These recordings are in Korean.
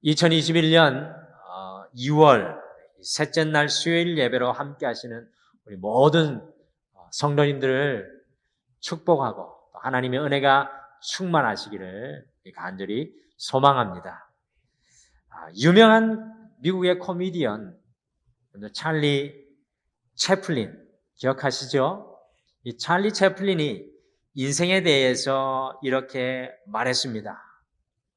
2021년 2월 셋째 날 수요일 예배로 함께 하시는 우리 모든 성도님들을 축복하고 하나님의 은혜가 충만하시기를 간절히 소망합니다. 유명한 미국의 코미디언 찰리 채플린 기억하시죠? 이 찰리 채플린이 인생에 대해서 이렇게 말했습니다.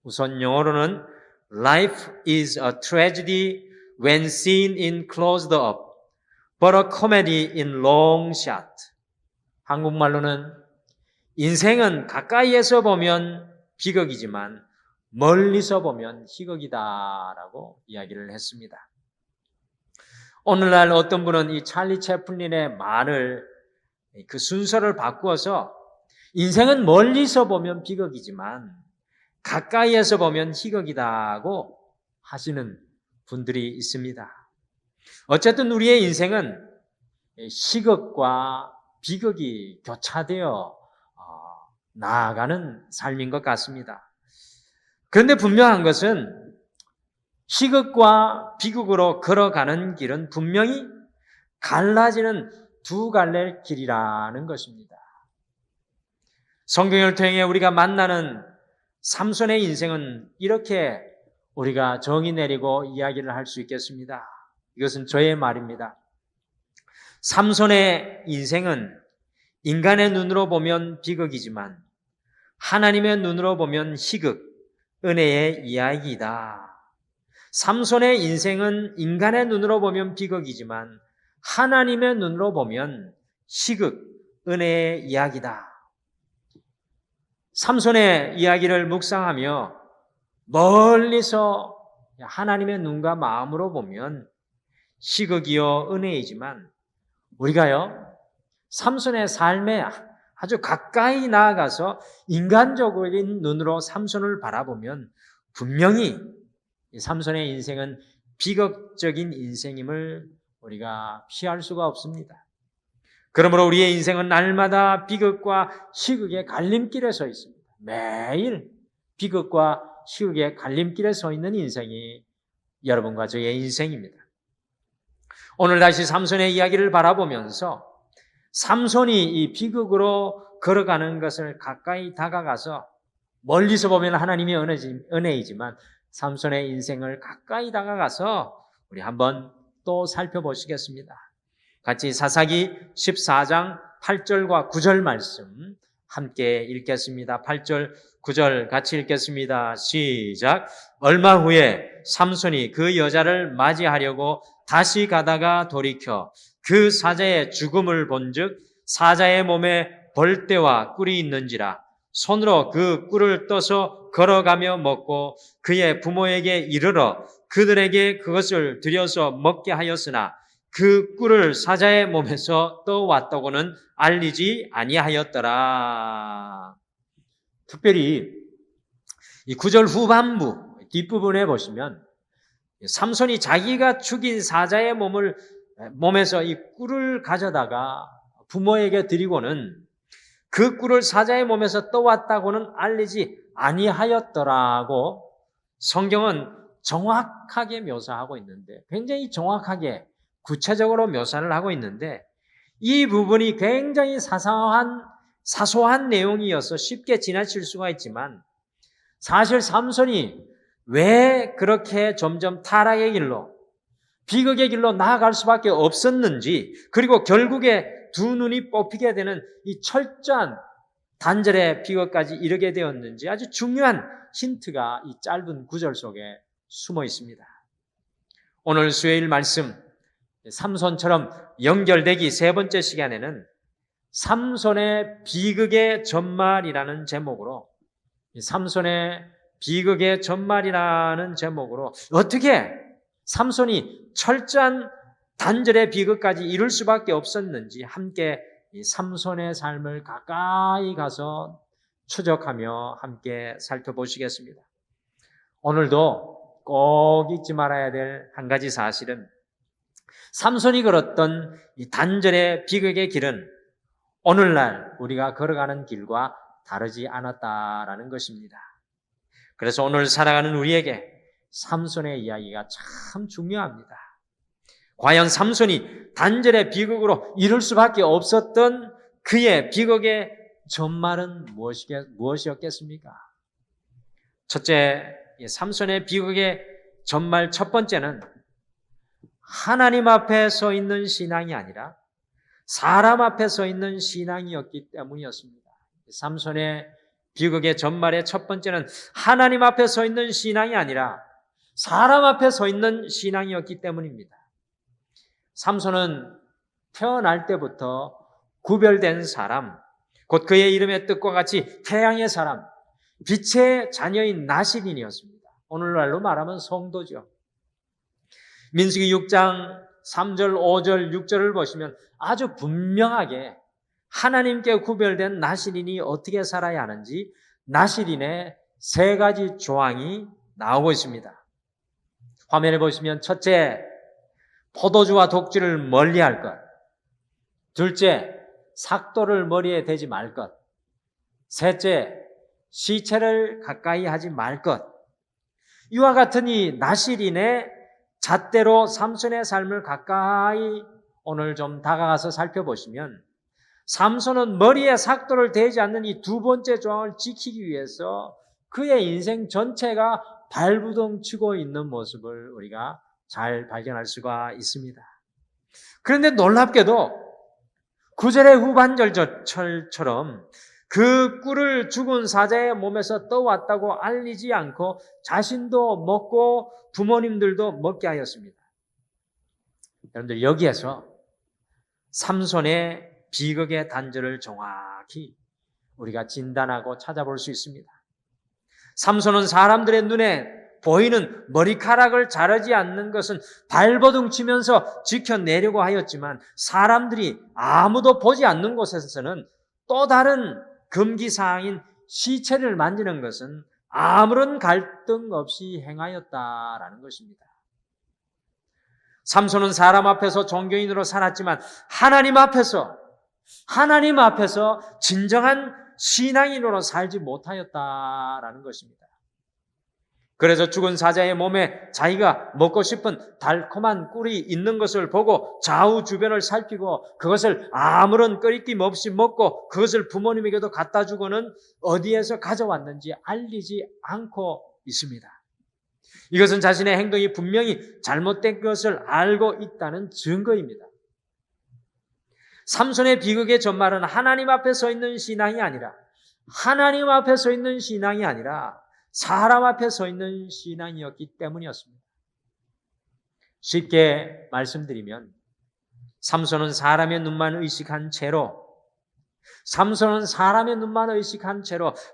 우선 영어로는 Life is a tragedy when seen in closed up, but a comedy in long shot. 한국말로는 인생은 가까이에서 보면 비극이지만 멀리서 보면 희극이다라고 이야기를 했습니다. 오늘날 어떤 분은 이 찰리 채플린의 말을 그 순서를 바꾸어서 인생은 멀리서 보면 비극이지만 가까이에서 보면 희극이다고 하시는 분들이 있습니다. 어쨌든 우리의 인생은 희극과 비극이 교차되어 나아가는 삶인 것 같습니다. 그런데 분명한 것은 희극과 비극으로 걸어가는 길은 분명히 갈라지는 두 갈래 길이라는 것입니다. 성경을 통해 우리가 만나는 삼손의 인생은 이렇게 우리가 정의 내리고 이야기를 할 수 있겠습니다. 이것은 저의 말입니다. 삼손의 인생은 인간의 눈으로 보면 비극이지만 하나님의 눈으로 보면 희극, 은혜의 이야기이다. 삼손의 인생은 인간의 눈으로 보면 비극이지만 하나님의 눈으로 보면 희극, 은혜의 이야기다. 삼손의 이야기를 묵상하며 멀리서 하나님의 눈과 마음으로 보면 희극이요 은혜이지만 우리가요 삼손의 삶에 아주 가까이 나아가서 인간적인 눈으로 삼손을 바라보면 분명히 삼손의 인생은 비극적인 인생임을 우리가 피할 수가 없습니다. 그러므로 우리의 인생은 날마다 비극과 희극의 갈림길에 서 있습니다. 매일 비극과 희극의 갈림길에 서 있는 인생이 여러분과 저의 인생입니다. 오늘 다시 삼손의 이야기를 바라보면서 삼손이 이 비극으로 걸어가는 것을 가까이 다가가서 멀리서 보면 하나님의 은혜이지만 삼손의 인생을 가까이 다가가서 우리 한번 또 살펴보시겠습니다. 같이 사사기 14장 8절과 9절 말씀 함께 읽겠습니다. 8절, 9절 같이 읽겠습니다. 시작. 얼마 후에 삼손이 그 여자를 맞이하려고 다시 가다가 돌이켜 그 사자의 죽음을 본즉 사자의 몸에 벌떼와 꿀이 있는지라 손으로 그 꿀을 떠서 걸어가며 먹고 그의 부모에게 이르러 그들에게 그것을 들여서 먹게 하였으나 그 꿀을 사자의 몸에서 떠왔다고는 알리지 아니하였더라. 특별히 이 9절 후반부 뒷부분에 보시면 삼손이 자기가 죽인 사자의 몸에서 이 꿀을 가져다가 부모에게 드리고는 그 꿀을 사자의 몸에서 떠왔다고는 알리지 아니하였더라고 성경은 정확하게 묘사하고 있는데 굉장히 정확하게 구체적으로 묘사를 하고 있는데 이 부분이 굉장히 사소한 내용이어서 쉽게 지나칠 수가 있지만 사실 삼손이 왜 그렇게 점점 타락의 길로 비극의 길로 나아갈 수밖에 없었는지 그리고 결국에 두 눈이 뽑히게 되는 이 철저한 단절의 비극까지 이르게 되었는지 아주 중요한 힌트가 이 짧은 구절 속에 숨어 있습니다. 오늘 수요일 말씀 삼손처럼 연결되기 세 번째 시간에는 삼손의 비극의 전말이라는 제목으로 삼손의 비극의 전말이라는 제목으로 어떻게 삼손이 철저한 단절의 비극까지 이룰 수밖에 없었는지 함께 이 삼손의 삶을 가까이 가서 추적하며 함께 살펴보시겠습니다. 오늘도 꼭 잊지 말아야 될 한 가지 사실은 삼손이 걸었던 이 단절의 비극의 길은 오늘날 우리가 걸어가는 길과 다르지 않았다라는 것입니다. 그래서 오늘 살아가는 우리에게 삼손의 이야기가 참 중요합니다. 과연 삼손이 단절의 비극으로 이룰 수밖에 없었던 그의 비극의 전말은 무엇이었겠습니까? 첫째, 삼손의 비극의 전말 첫 번째는 하나님 앞에 서 있는 신앙이 아니라 사람 앞에 서 있는 신앙이었기 때문이었습니다. 삼손의 비극의 전말의 첫 번째는 하나님 앞에 서 있는 신앙이 아니라 사람 앞에 서 있는 신앙이었기 때문입니다. 삼손은 태어날 때부터 구별된 사람, 곧 그의 이름의 뜻과 같이 태양의 사람, 빛의 자녀인 나실인이었습니다. 오늘날로 말하면 성도죠. 민수기 6장 3절, 5절, 6절을 보시면 아주 분명하게 하나님께 구별된 나실인이 어떻게 살아야 하는지 나실인의 세 가지 조항이 나오고 있습니다. 화면에 보시면 첫째, 포도주와 독주를 멀리할 것. 둘째, 삭도를 머리에 대지 말 것. 셋째, 시체를 가까이 하지 말 것. 이와 같은 이 나실인의 잣대로 삼손의 삶을 가까이 오늘 좀 다가가서 살펴보시면 삼손은 머리에 삭도를 대지 않는 이 두 번째 조항을 지키기 위해서 그의 인생 전체가 발부둥치고 있는 모습을 우리가 잘 발견할 수가 있습니다. 그런데 놀랍게도 9절의 후반절처럼 그 꿀을 죽은 사자의 몸에서 떠왔다고 알리지 않고 자신도 먹고 부모님들도 먹게 하였습니다. 여러분들 여기에서 삼손의 비극의 단절을 정확히 우리가 진단하고 찾아볼 수 있습니다. 삼손은 사람들의 눈에 보이는 머리카락을 자르지 않는 것은 발버둥치면서 지켜내려고 하였지만 사람들이 아무도 보지 않는 곳에서는 또 다른 금기사항인 시체를 만지는 것은 아무런 갈등 없이 행하였다라는 것입니다. 삼손은 사람 앞에서 종교인으로 살았지만 하나님 앞에서 진정한 신앙인으로 살지 못하였다라는 것입니다. 그래서 죽은 사자의 몸에 자기가 먹고 싶은 달콤한 꿀이 있는 것을 보고 좌우 주변을 살피고 그것을 아무런 꺼리낌 없이 먹고 그것을 부모님에게도 갖다 주고는 어디에서 가져왔는지 알리지 않고 있습니다. 이것은 자신의 행동이 분명히 잘못된 것을 알고 있다는 증거입니다. 삼손의 비극의 전말은 하나님 앞에 서 있는 신앙이 아니라 사람 앞에 서 있는 신앙이었기 때문이었습니다. 쉽게 말씀드리면 삼손은 사람의 눈만 의식한 채로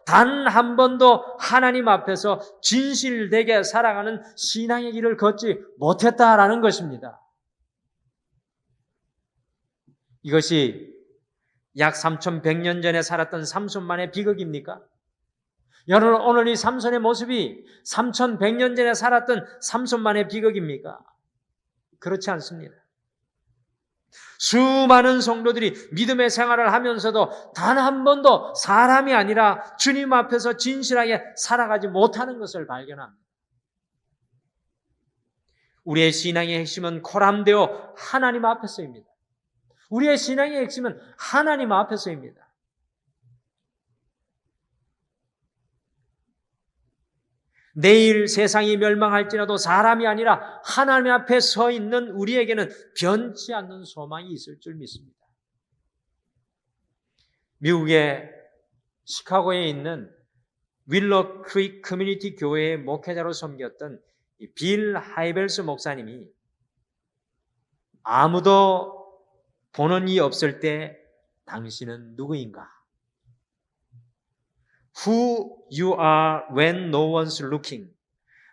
단 한 번도 하나님 앞에서 진실되게 살아가는 신앙의 길을 걷지 못했다라는 것입니다. 이것이 약 3100년 전에 살았던 삼손만의 비극입니까? 여러분, 오늘 이 삼손의 모습이 3100년 전에 살았던 삼손만의 비극입니까? 그렇지 않습니다. 수많은 성도들이 믿음의 생활을 하면서도 단 한 번도 사람이 아니라 주님 앞에서 진실하게 살아가지 못하는 것을 발견합니다. 우리의 신앙의 핵심은 코람데오 하나님 앞에서입니다. 우리의 신앙의 핵심은 하나님 앞에서입니다. 내일 세상이 멸망할지라도 사람이 아니라 하나님 앞에 서 있는 우리에게는 변치 않는 소망이 있을 줄 믿습니다. 미국의 시카고에 있는 윌러 크릭 커뮤니티 교회의 목회자로 섬겼던 빌 하이벨스 목사님이 아무도 보는 이 없을 때 당신은 누구인가? Who you are when no one's looking.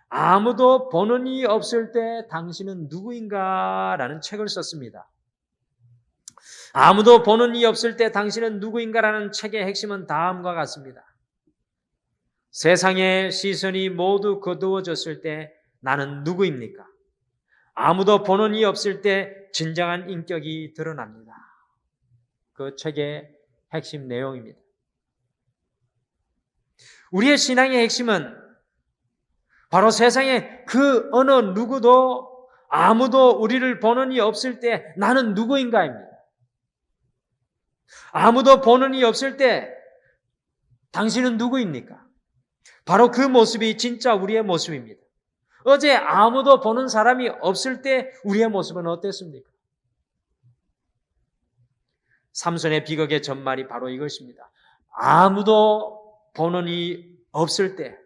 아무도 보는 이 없을 때 당신은 누구인가? 라는 책을 썼습니다. 아무도 보는 이 없을 때 당신은 누구인가? 라는 책의 핵심은 다음과 같습니다. 세상의 시선이 모두 거두어졌을 때 나는 누구입니까? 아무도 보는 이 없을 때 진정한 인격이 드러납니다. 그 책의 핵심 내용입니다. 우리의 신앙의 핵심은 바로 세상에 그 어느 누구도 아무도 우리를 보는 이 없을 때 나는 누구인가입니다. 아무도 보는 이 없을 때 당신은 누구입니까? 바로 그 모습이 진짜 우리의 모습입니다. 어제 아무도 보는 사람이 없을 때 우리의 모습은 어땠습니까? 삼손의 비극의 전말이 바로 이것입니다. 아무도 보는 이 없을 때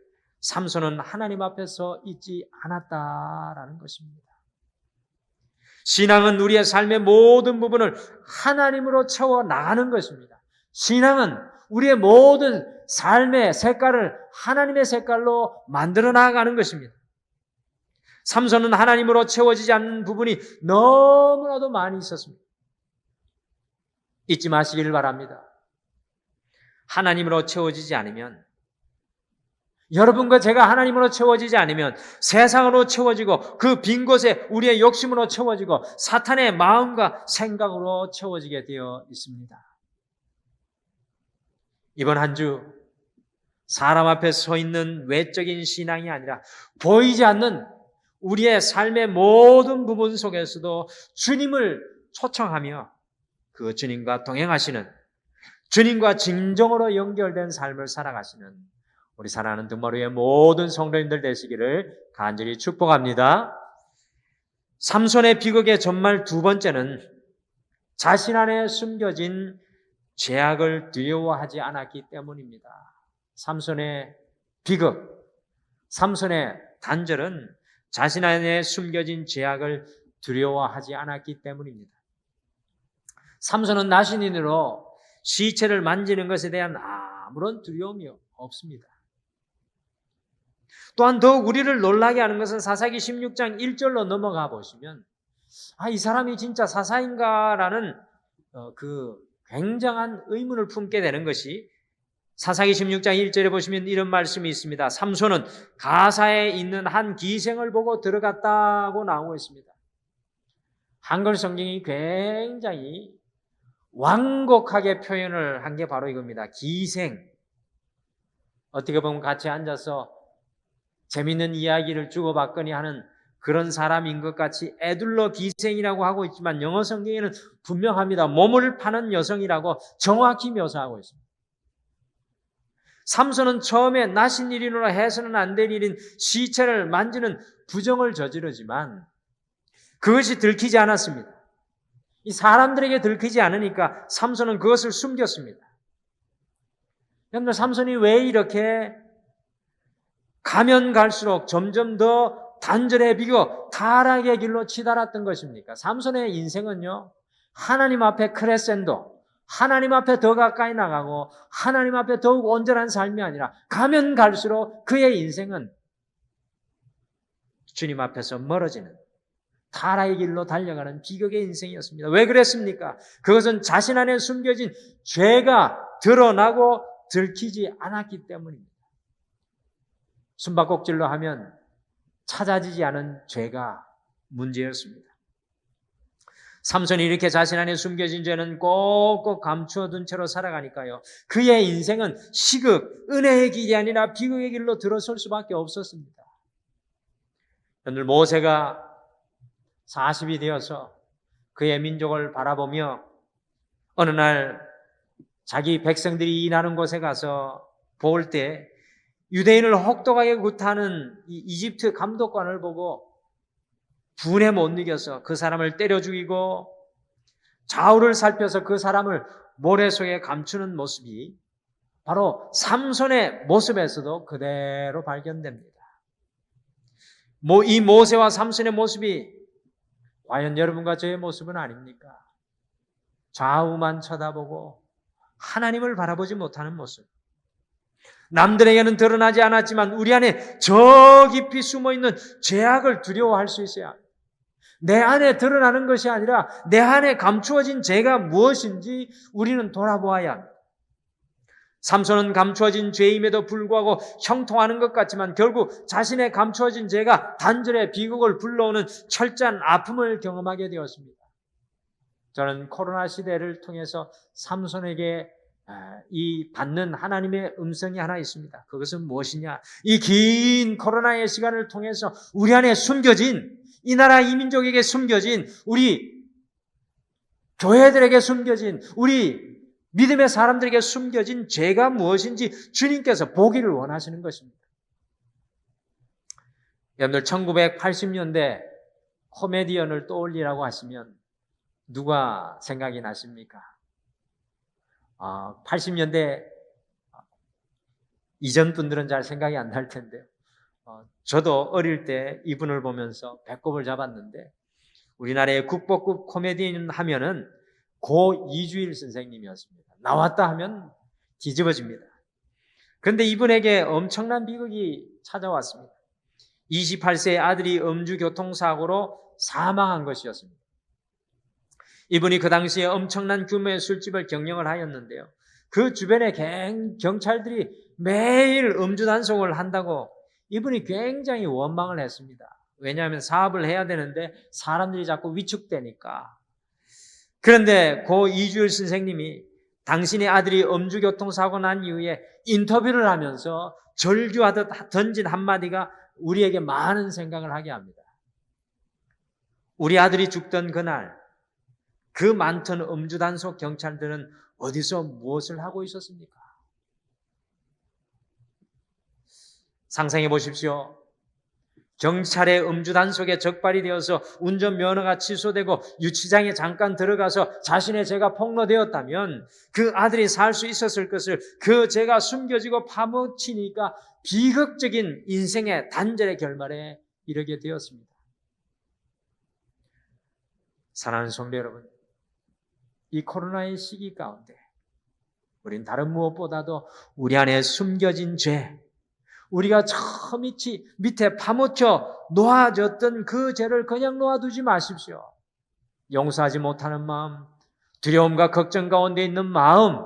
삼손은 하나님 앞에서 있지 않았다라는 것입니다. 신앙은 우리의 삶의 모든 부분을 하나님으로 채워 나가는 것입니다. 신앙은 우리의 모든 삶의 색깔을 하나님의 색깔로 만들어 나가는 것입니다. 삼손은 하나님으로 채워지지 않는 부분이 너무나도 많이 있었습니다. 잊지 마시기를 바랍니다. 하나님으로 채워지지 않으면, 여러분과 제가 하나님으로 채워지지 않으면 세상으로 채워지고 그 빈 곳에 우리의 욕심으로 채워지고 사탄의 마음과 생각으로 채워지게 되어 있습니다. 이번 한 주 사람 앞에 서 있는 외적인 신앙이 아니라 보이지 않는 우리의 삶의 모든 부분 속에서도 주님을 초청하며 그 주님과 동행하시는, 주님과 진정으로 연결된 삶을 살아가시는 우리 사랑하는 등마루의 모든 성도님들 되시기를 간절히 축복합니다. 삼손의 비극의 전말 두 번째는 자신 안에 숨겨진 죄악을 두려워하지 않았기 때문입니다. 삼손의 비극, 삼손의 단절은 자신 안에 숨겨진 죄악을 두려워하지 않았기 때문입니다. 삼손은 나신인으로 시체를 만지는 것에 대한 아무런 두려움이 없습니다. 또한 더욱 우리를 놀라게 하는 것은 사사기 16장 1절로 넘어가 보시면 이 사람이 진짜 사사인가라는 그 굉장한 의문을 품게 되는 것이 사사기 16장 1절에 보시면 이런 말씀이 있습니다. 삼손은 가사에 있는 한 기생을 보고 들어갔다고 나오고 있습니다. 한글 성경이 굉장히 완곡하게 표현을 한 게 바로 이겁니다. 기생. 어떻게 보면 같이 앉아서 재밌는 이야기를 주고받거니 하는 그런 사람인 것 같이 애둘러 기생이라고 하고 있지만 영어 성경에는 분명합니다. 몸을 파는 여성이라고 정확히 묘사하고 있습니다. 삼손은 처음에 나신 일이노라 해서는 안 될 일인 시체를 만지는 부정을 저지르지만 그것이 들키지 않았습니다. 이 사람들에게 들키지 않으니까 삼손은 그것을 숨겼습니다. 여러분들, 삼손이 왜 이렇게 가면 갈수록 점점 더 단절해 비고 타락의 길로 치달았던 것입니까? 삼손의 인생은요, 하나님 앞에 크레센도, 하나님 앞에 더 가까이 나가고 하나님 앞에 더욱 온전한 삶이 아니라 가면 갈수록 그의 인생은 주님 앞에서 멀어지는 타락의 길로 달려가는 비극의 인생이었습니다. 왜 그랬습니까? 그것은 자신 안에 숨겨진 죄가 드러나고 들키지 않았기 때문입니다. 숨바꼭질로 하면 찾아지지 않은 죄가 문제였습니다. 삼손이 이렇게 자신 안에 숨겨진 죄는 꼭꼭 감추어둔 채로 살아가니까요, 그의 인생은 시극, 은혜의 길이 아니라 비극의 길로 들어설 수밖에 없었습니다. 오늘 모세가 40이 되어서 그의 민족을 바라보며 어느 날 자기 백성들이 일하는 곳에 가서 볼 때 유대인을 혹독하게 구타하는 이 이집트 감독관을 보고 분에 못 이겨서 그 사람을 때려 죽이고 좌우를 살펴서 그 사람을 모래 속에 감추는 모습이 바로 삼손의 모습에서도 그대로 발견됩니다. 이 모세와 삼손의 모습이 과연 여러분과 저의 모습은 아닙니까? 좌우만 쳐다보고 하나님을 바라보지 못하는 모습. 남들에게는 드러나지 않았지만 우리 안에 저 깊이 숨어있는 죄악을 두려워할 수 있어야, 내 안에 드러나는 것이 아니라 내 안에 감추어진 죄가 무엇인지 우리는 돌아보아야 합니다. 삼손은 감추어진 죄임에도 불구하고 형통하는 것 같지만 결국 자신의 감추어진 죄가 단절의 비극을 불러오는 철저한 아픔을 경험하게 되었습니다. 저는 코로나 시대를 통해서 삼손에게 이 받는 하나님의 음성이 하나 있습니다. 그것은 무엇이냐? 이 긴 코로나의 시간을 통해서 우리 안에 숨겨진, 이 나라 이 민족에게 숨겨진, 우리 교회들에게 숨겨진, 우리 믿음의 사람들에게 숨겨진 죄가 무엇인지 주님께서 보기를 원하시는 것입니다. 여러분들 1980년대 코미디언을 떠올리라고 하시면 누가 생각이 나십니까? 80년대 이전 분들은 잘 생각이 안 날 텐데요. 저도 어릴 때 이분을 보면서 배꼽을 잡았는데, 우리나라의 국보급 코미디언 하면은 고 이주일 선생님이었습니다. 나왔다 하면 뒤집어집니다. 그런데 이분에게 엄청난 비극이 찾아왔습니다. 28세의 아들이 음주교통사고로 사망한 것이었습니다. 이분이 그 당시에 엄청난 규모의 술집을 경영을 하였는데요. 그 주변에 경찰들이 매일 음주 단속을 한다고 이분이 굉장히 원망을 했습니다. 왜냐하면 사업을 해야 되는데 사람들이 자꾸 위축되니까. 그런데 고 이주일 선생님이 당신의 아들이 음주교통사고 난 이후에 인터뷰를 하면서 절규하듯 던진 한마디가 우리에게 많은 생각을 하게 합니다. 우리 아들이 죽던 그날, 그 많던 음주단속 경찰들은 어디서 무엇을 하고 있었습니까? 상상해 보십시오. 경찰의 음주단속에 적발이 되어서 운전면허가 취소되고 유치장에 잠깐 들어가서 자신의 죄가 폭로되었다면 그 아들이 살 수 있었을 것을 그 죄가 숨겨지고 파묻히니까 비극적인 인생의 단절의 결말에 이르게 되었습니다. 사랑하는 성도 여러분, 이 코로나의 시기 가운데 우린 다른 무엇보다도 우리 안에 숨겨진 죄, 우리가 저 밑에 파묻혀 놓아졌던 그 죄를 그냥 놓아두지 마십시오. 용서하지 못하는 마음, 두려움과 걱정 가운데 있는 마음,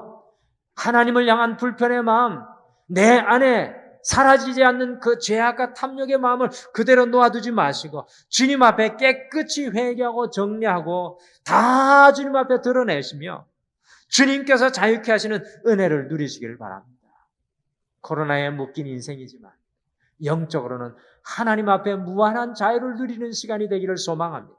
하나님을 향한 불편의 마음, 내 안에 사라지지 않는 그 죄악과 탐욕의 마음을 그대로 놓아두지 마시고 주님 앞에 깨끗이 회개하고 정리하고 다 주님 앞에 드러내시며 주님께서 자유케 하시는 은혜를 누리시기를 바랍니다. 코로나에 묶인 인생이지만 영적으로는 하나님 앞에 무한한 자유를 누리는 시간이 되기를 소망합니다.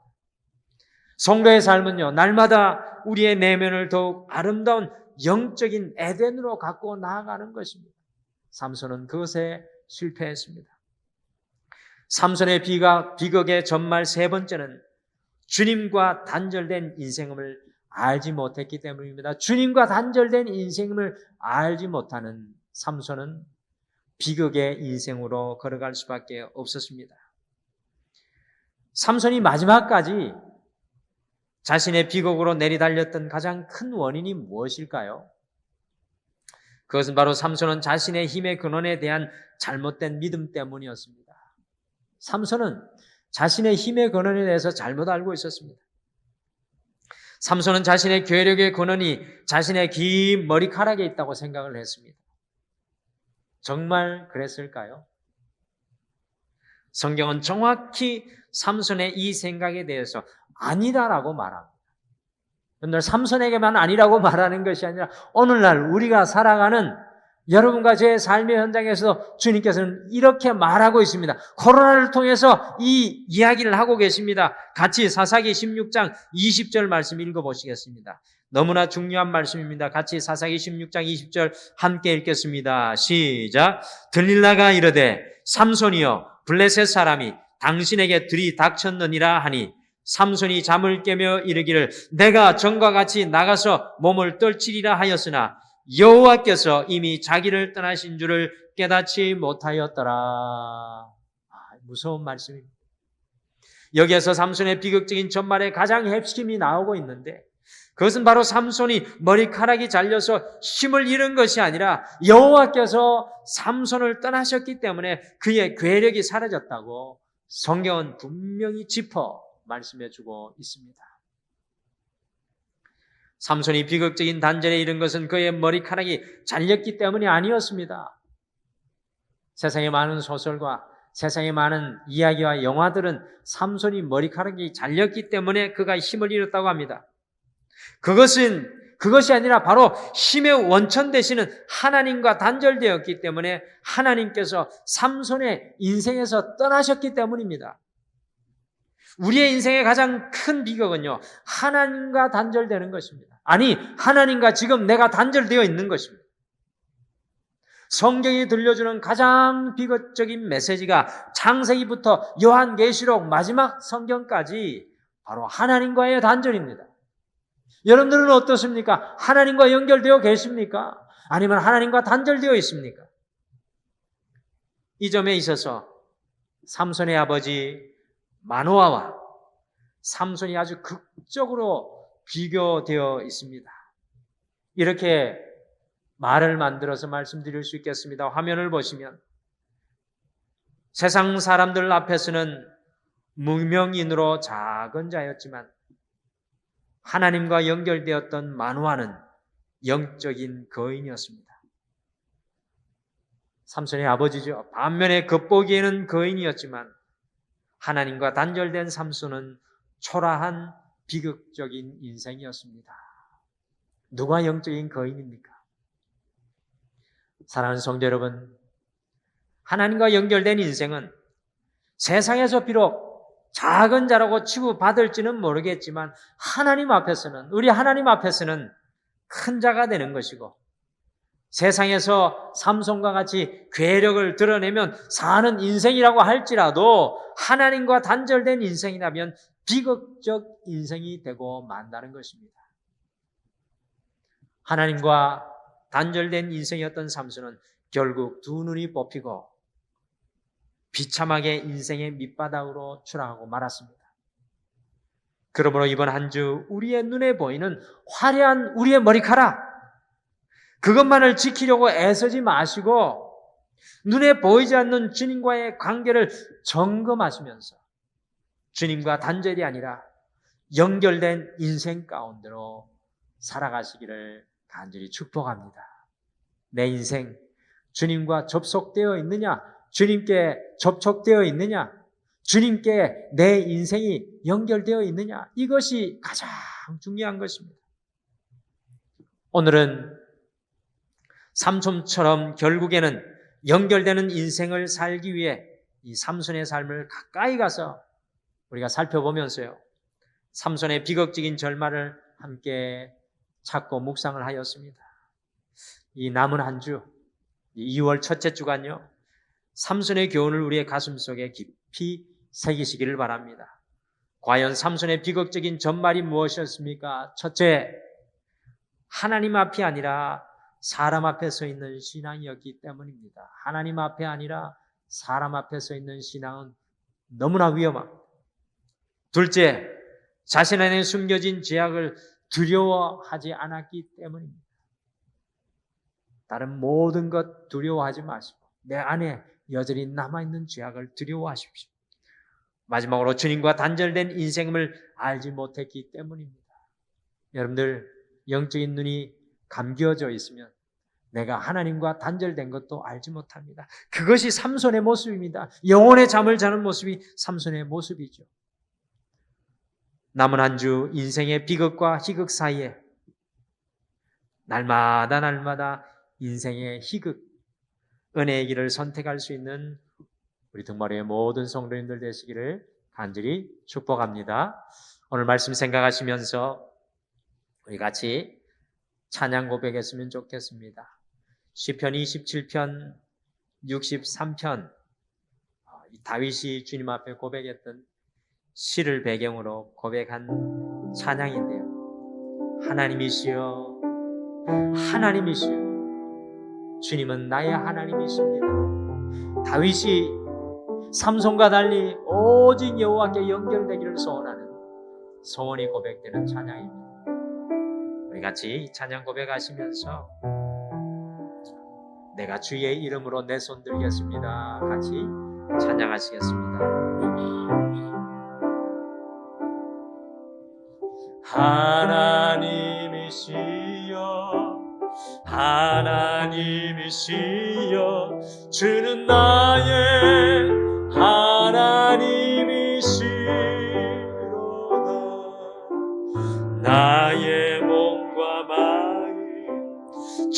성도의 삶은요, 날마다 우리의 내면을 더욱 아름다운 영적인 에덴으로 갖고 나아가는 것입니다. 삼손은 그것에 실패했습니다. 삼손의 비극의 전말 세 번째는 주님과 단절된 인생을 알지 못했기 때문입니다. 주님과 단절된 인생을 알지 못하는 삼손은 비극의 인생으로 걸어갈 수밖에 없었습니다. 삼손이 마지막까지 자신의 비극으로 내리달렸던 가장 큰 원인이 무엇일까요? 그것은 바로 삼손은 자신의 힘의 근원에 대한 잘못된 믿음 때문이었습니다. 삼손은 자신의 힘의 근원에 대해서 잘못 알고 있었습니다. 삼손은 자신의 괴력의 근원이 자신의 긴 머리카락에 있다고 생각을 했습니다. 정말 그랬을까요? 성경은 정확히 삼손의 이 생각에 대해서 아니다라고 말합니다. 그런데 삼손에게만 아니라고 말하는 것이 아니라 오늘날 우리가 살아가는 여러분과 제 삶의 현장에서 주님께서는 이렇게 말하고 있습니다. 코로나를 통해서 이 이야기를 하고 계십니다. 같이 사사기 16장 20절 말씀 읽어보시겠습니다. 너무나 중요한 말씀입니다. 같이 사사기 16장 20절 함께 읽겠습니다. 시작. 들릴라가 이르되 삼손이여 블레셋 사람이 당신에게 들이닥쳤느니라 하니 삼손이 잠을 깨며 이르기를 내가 전과 같이 나가서 몸을 떨치리라 하였으나 여호와께서 이미 자기를 떠나신 줄을 깨닫지 못하였더라. 무서운 말씀입니다. 여기에서 삼손의 비극적인 전말에 가장 핵심이 나오고 있는데 그것은 바로 삼손이 머리카락이 잘려서 힘을 잃은 것이 아니라 여호와께서 삼손을 떠나셨기 때문에 그의 괴력이 사라졌다고 성경은 분명히 짚어 말씀해주고 있습니다. 삼손이 비극적인 단절에 이른 것은 그의 머리카락이 잘렸기 때문이 아니었습니다. 세상에 많은 소설과 세상에 많은 이야기와 영화들은 삼손이 머리카락이 잘렸기 때문에 그가 힘을 잃었다고 합니다. 그것은 그것이 아니라 바로 힘의 원천 되시는 하나님과 단절되었기 때문에 하나님께서 삼손의 인생에서 떠나셨기 때문입니다. 우리의 인생의 가장 큰 비극은요, 하나님과 단절되는 것입니다. 아니, 하나님과 지금 내가 단절되어 있는 것입니다. 성경이 들려주는 가장 비극적인 메시지가 창세기부터 요한계시록 마지막 성경까지 바로 하나님과의 단절입니다. 여러분들은 어떻습니까? 하나님과 연결되어 계십니까? 아니면 하나님과 단절되어 있습니까? 이 점에 있어서 삼손의 아버지 마노아와 삼손이 아주 극적으로 비교되어 있습니다. 이렇게 말을 만들어서 말씀드릴 수 있겠습니다. 화면을 보시면 세상 사람들 앞에서는 무명인으로 작은 자였지만 하나님과 연결되었던 마노아는 영적인 거인이었습니다. 삼손의 아버지죠. 반면에 겉보기에는 거인이었지만 하나님과 단절된 삼손은 초라한 비극적인 인생이었습니다. 누가 영적인 거인입니까? 사랑하는 성도 여러분, 하나님과 연결된 인생은 세상에서 비록 작은 자라고 취급받을지는 모르겠지만 우리 하나님 앞에서는 큰 자가 되는 것이고, 세상에서 삼손과 같이 괴력을 드러내면 사는 인생이라고 할지라도 하나님과 단절된 인생이라면 비극적 인생이 되고 만다는 것입니다. 하나님과 단절된 인생이었던 삼손은 결국 두 눈이 뽑히고 비참하게 인생의 밑바닥으로 추락하고 말았습니다. 그러므로 이번 한 주 우리의 눈에 보이는 화려한 우리의 머리카락, 그것만을 지키려고 애쓰지 마시고 눈에 보이지 않는 주님과의 관계를 점검하시면서 주님과 단절이 아니라 연결된 인생 가운데로 살아가시기를 간절히 축복합니다. 내 인생 주님과 접속되어 있느냐? 주님께 접촉되어 있느냐? 주님께 내 인생이 연결되어 있느냐? 이것이 가장 중요한 것입니다. 오늘은 삼손처럼 결국에는 연결되는 인생을 살기 위해 이 삼손의 삶을 가까이 가서 우리가 살펴보면서요, 삼손의 비극적인 절망을 함께 찾고 묵상을 하였습니다. 이 남은 한 주, 2월 첫째 주간요, 삼손의 교훈을 우리의 가슴속에 깊이 새기시기를 바랍니다. 과연 삼손의 비극적인 전말이 무엇이었습니까? 첫째, 하나님 앞이 아니라 사람 앞에 서 있는 신앙이었기 때문입니다. 하나님 앞에 아니라 사람 앞에 서 있는 신앙은 너무나 위험합니다. 둘째, 자신 안에 숨겨진 죄악을 두려워하지 않았기 때문입니다. 다른 모든 것 두려워하지 마시고 내 안에 여전히 남아있는 죄악을 두려워하십시오. 마지막으로 주님과 단절된 인생을 알지 못했기 때문입니다. 여러분들 영적인 눈이 감겨져 있으면 내가 하나님과 단절된 것도 알지 못합니다. 그것이 삼손의 모습입니다. 영혼의 잠을 자는 모습이 삼손의 모습이죠. 남은 한 주 인생의 비극과 희극 사이에 날마다 인생의 희극, 은혜의 길을 선택할 수 있는 우리 등마루의 모든 성도님들 되시기를 간절히 축복합니다. 오늘 말씀 생각하시면서 우리 같이 찬양 고백했으면 좋겠습니다. 시편 27편, 63편, 다윗이 주님 앞에 고백했던 시를 배경으로 고백한 찬양인데요. 하나님이시여, 하나님이시여, 주님은 나의 하나님이십니다. 다윗이 삼손과 달리 오직 여호와께 연결되기를 소원하는 소원이 고백되는 찬양입니다. 우리 같이 이 찬양 고백하시면서 내가 주의 이름으로 내 손 들겠습니다. 같이 찬양하시겠습니다. 하나님이시여, 하나님이시여, 주는 나의 하나님이시로다. 나의 몸과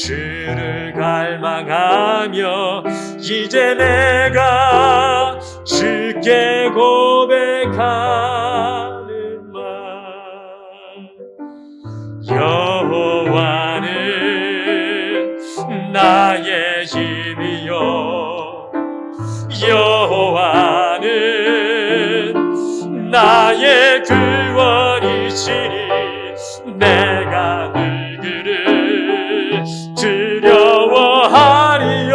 주를 갈망하며 이제 내가 주께 고백하는 말, 여호와는 나의 힘이요 여호와는 나의 구원이시니 내가 늘 그를 두려워하리요.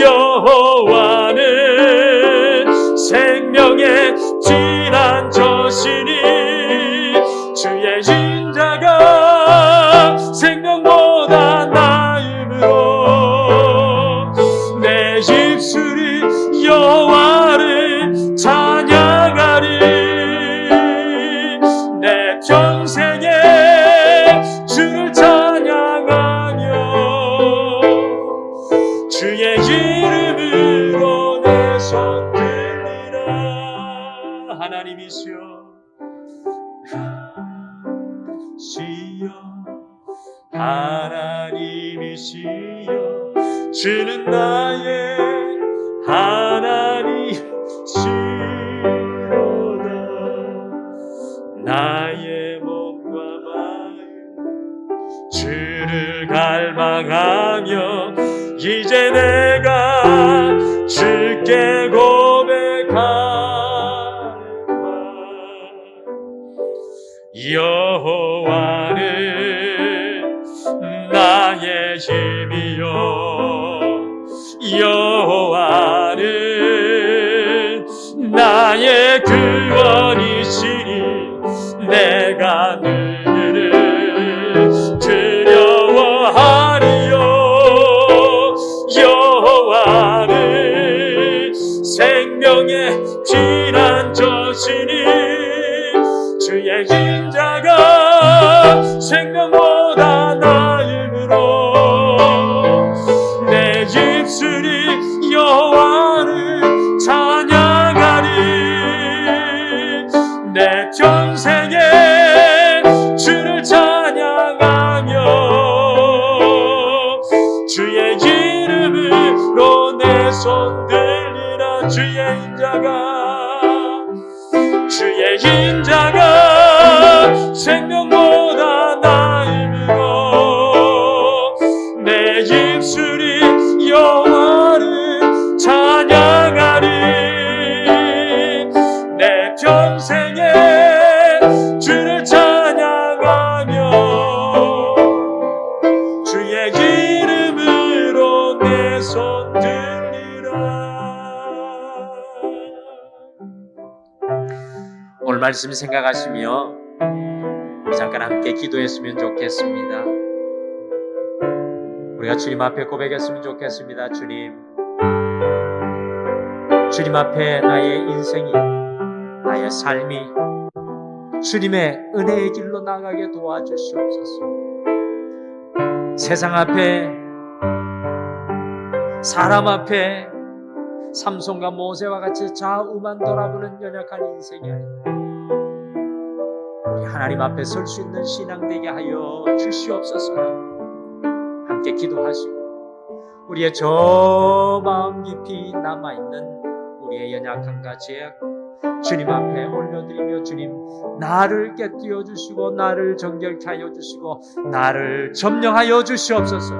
여호와는 생명의 진한 저시니 주의 인자가 생명보다 나음으로 내 입술이 여호와를 찬양하리. 내 평생에 주를 찬양하며 주의 이름으로 내 손 들리라. 하나님이시여 시여 하나님이시여 주는 나의 하나님이시로다. 나의 몸과 마음 주를 갈망하며 이제 내가 주께 고백하는 말, 여호와는 나의 힘이요 여호와는 나의 구원이시니 내가 늘 그를 두려워하리요. 여호와는 생명의 진한 저시니 주의 인자가 생명보다 나음으로 내 입술이 여호와를 찬양하리. 내 평생에 주를 찬양하며 주의 이름으로 내 손 들리라. 주의 인자가 생명보다 나음으로 내 입술이 여호와를 찬양하리. 내 평생에 주를 찬양하며 주의 이름으로 내 손 들리라. 오늘 말씀 생각하시며 잠깐 함께 기도했으면 좋겠습니다. 우리가 주님 앞에 고백했으면 좋겠습니다. 주님 앞에 나의 인생이, 나의 삶이 주님의 은혜의 길로 나가게 도와주시옵소서. 세상 앞에, 사람 앞에 삼손과 모세와 같이 좌우만 돌아보는 연약한 인생이 아니라 우리 하나님 앞에 설 수 있는 신앙 되게 하여 주시옵소서. 함께 기도하시고 우리의 저 마음 깊이 남아있는 우리의 연약함과 죄악 주님 앞에 올려드리며 주님 나를 깨뜨려 주시고 나를 정결케 하여 주시고 나를 점령하여 주시옵소서.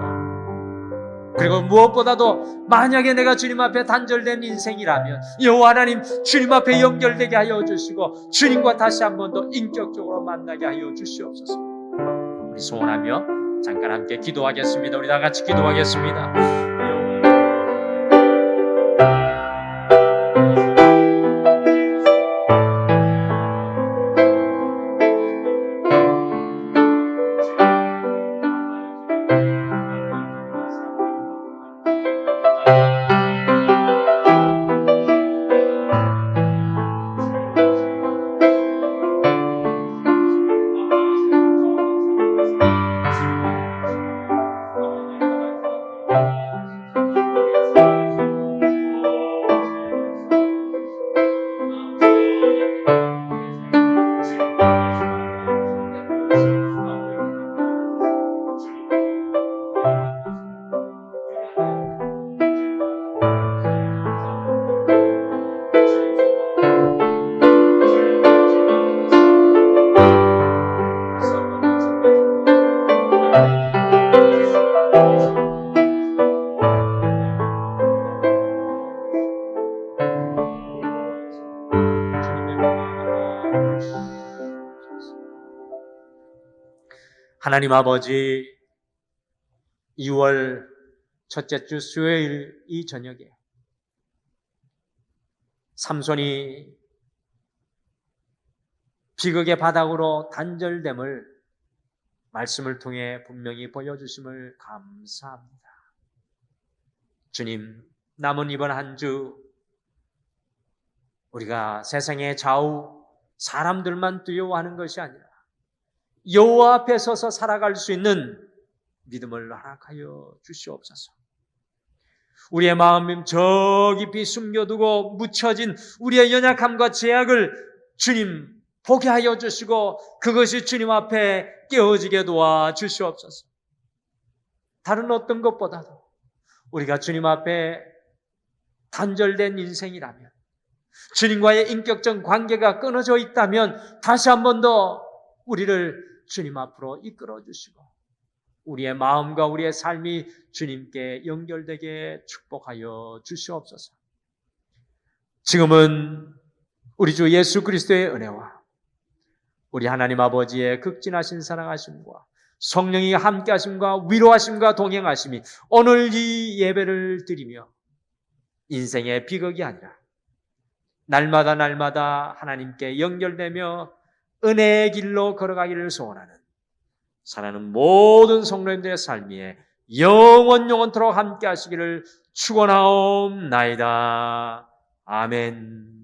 그리고 무엇보다도 만약에 내가 주님 앞에 단절된 인생이라면 여호와 하나님 주님 앞에 연결되게 하여 주시고 주님과 다시 한 번 더 인격적으로 만나게 하여 주시옵소서. 우리 소원하며 잠깐 함께 기도하겠습니다. 우리 다 같이 기도하겠습니다. 하나님 아버지, 2월 첫째 주 수요일 이 저녁에 삼손이 비극의 바닥으로 단절됨을 말씀을 통해 분명히 보여주심을 감사합니다. 주님, 남은 이번 한 주 우리가 세상의 좌우 사람들만 두려워하는 것이 아니라 여호와 앞에 서서 살아갈 수 있는 믿음을 허락하여 주시옵소서. 우리의 마음 저 깊이 숨겨두고 묻혀진 우리의 연약함과 제약을 주님 보게 하여 주시고 그것이 주님 앞에 깨어지게 도와 주시옵소서. 다른 어떤 것보다도 우리가 주님 앞에 단절된 인생이라면, 주님과의 인격적 관계가 끊어져 있다면 다시 한 번 더 우리를 주님 앞으로 이끌어 주시고 우리의 마음과 우리의 삶이 주님께 연결되게 축복하여 주시옵소서. 지금은 우리 주 예수 그리스도의 은혜와 우리 하나님 아버지의 극진하신 사랑하심과 성령이 함께하심과 위로하심과 동행하심이 오늘 이 예배를 드리며 인생의 비극이 아니라 날마다 날마다 하나님께 연결되며 은혜의 길로 걸어가기를 소원하는 사랑하는 모든 성도님들의 삶에 영원토록 함께 하시기를 축원하옵나이다. 아멘.